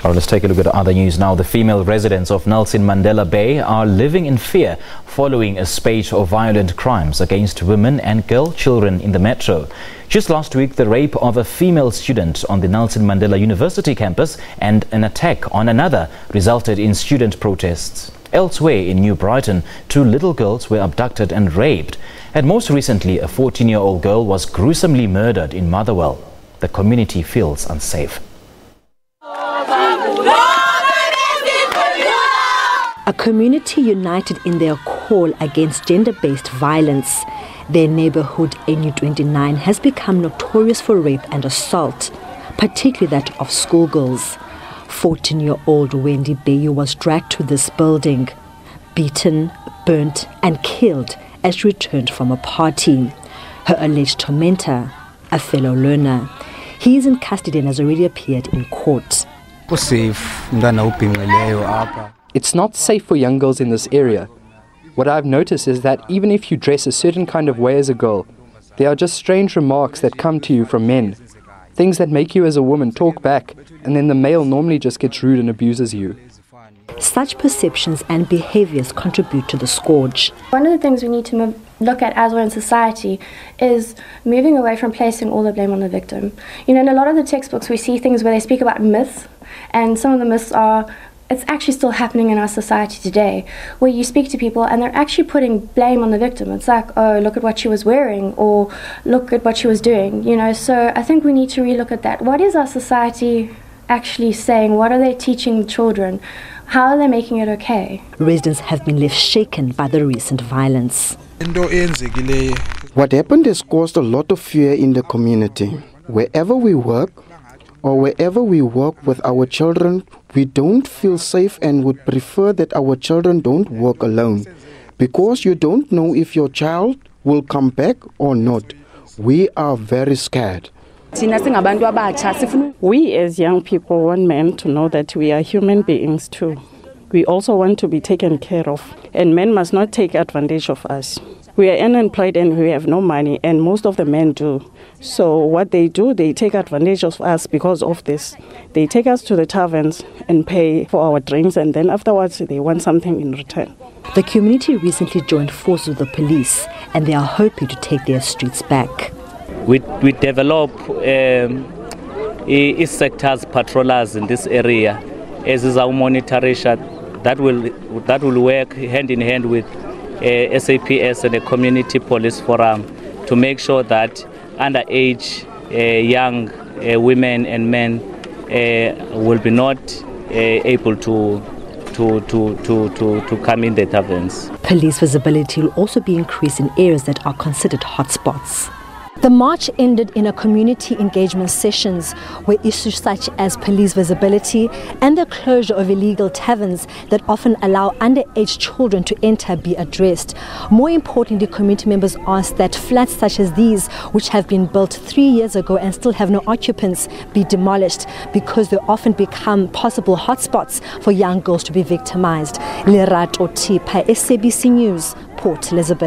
All right, let's take a look at other news now. The female residents of Nelson Mandela Bay are living in fear following a spate of violent crimes against women and girl children in the metro. Just last week, the rape of a female student on the Nelson Mandela University campus and an attack on another resulted in student protests. Elsewhere in New Brighton, 2 little girls were abducted and raped. And most recently, a 14-year-old girl was gruesomely murdered in Motherwell. The community feels unsafe. A community united in their call against gender-based violence. Their neighborhood, NU29, has become notorious for rape and assault, particularly that of schoolgirls. 14-year-old Wendy Bayu was dragged to this building, beaten, burnt and killed as she returned from a party. Her alleged tormentor, a fellow learner. He is in custody and has already appeared in court. It's not safe for young girls in this area. What I've noticed is that even if you dress a certain kind of way as a girl, there are just strange remarks that come to you from men. Things that make you as a woman talk back, and then the male normally just gets rude and abuses you. Such perceptions and behaviors contribute to the scourge. One of the things we need to look at as we're in society is moving away from placing all the blame on the victim. You know, in a lot of the textbooks we see things where they speak about myths, and some of the myths are, it's actually still happening in our society today, where you speak to people and they're actually putting blame on the victim. It's like, oh, look at what she was wearing, or look at what she was doing, you know. So I think we need to relook at that. What is our society actually saying? What are they teaching the children? How are they making it okay? Residents have been left shaken by the recent violence. What happened has caused a lot of fear in the community. Wherever we work, or wherever we work with our children, we don't feel safe and would prefer that our children don't work alone, because you don't know if your child will come back or not. We are very scared. We as young people want men to know that we are human beings too. We also want to be taken care of, and men must not take advantage of us. We are unemployed and we have no money, and most of the men do. So what they do, they take advantage of us because of this. They take us to the taverns and pay for our drinks, and then afterwards they want something in return. The community recently joined forces with the police, and they are hoping to take their streets back. We develop East sectors patrollers in this area, as is our monitoration that will work hand in hand with SABC and the Community Police Forum to make sure that underage young women and men will be not able to come in the taverns. Police visibility will also be increased in areas that are considered hotspots. The march ended in a community engagement sessions where issues such as police visibility and the closure of illegal taverns that often allow underage children to enter be addressed. More importantly, community members asked that flats such as these, which have been built 3 years ago and still have no occupants, be demolished because they often become possible hotspots for young girls to be victimized. Lerato Tipa, SABC News, Port Elizabeth.